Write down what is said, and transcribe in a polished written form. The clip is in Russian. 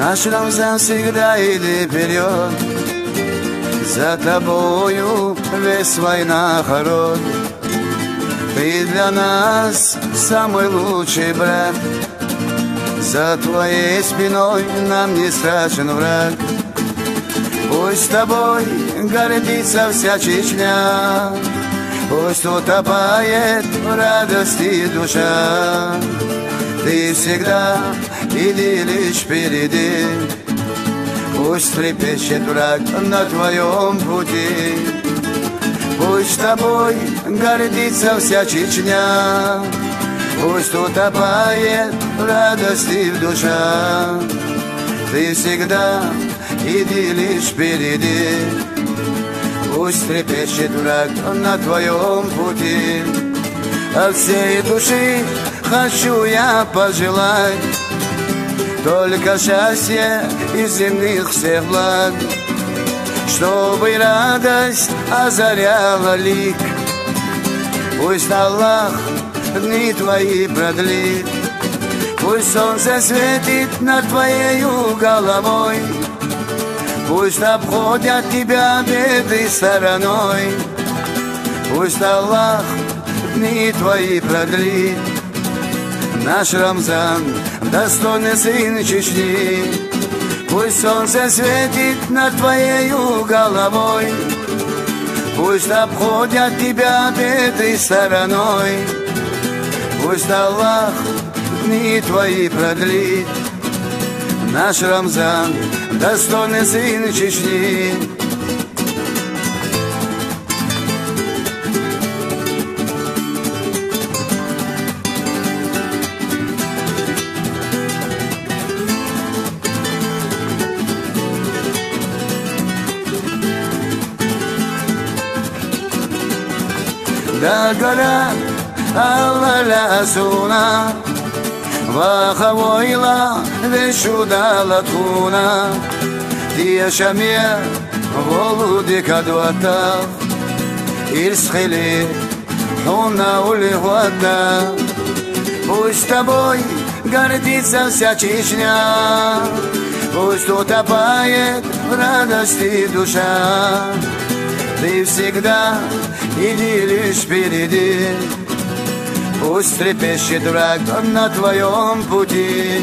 Наш Рамзан всегда иди вперед, за тобою весь свой народ. Ты для нас самый лучший брат, за твоей спиной нам не страшен враг. Пусть тобой гордится вся Чечня, пусть утопает в радости душа. Ты всегда иди лишь впереди, пусть трепещет враг на твоем пути. Пусть тобой гордится вся Чечня, пусть утопает в радости в душа. Ты всегда иди лишь впереди, пусть трепещет враг на твоем пути. От всей души хочу я пожелать только счастье из земных всех благ, чтобы радость озаряла лик. Пусть Аллах дни твои продлит, пусть солнце светит над твоею головой, пусть обходят тебя беды стороной. Пусть Аллах дни твои продлит. Наш Рамзан достойный сын Чечни, пусть солнце светит над твоею головой, пусть обходят тебя беды стороной. Пусть Аллах дни твои продлит. Наш Рамзан достойный сын Чечни. Да гора Алла суна Вахавойла вешуда латуна Тия шамия волуди кадвата Ирсхили хуна улихвата. Пусть тобой гордится вся Чечня, пусть утопает в радости душа. Ты всегда иди лишь впереди, пусть трепещет враг на твоем пути.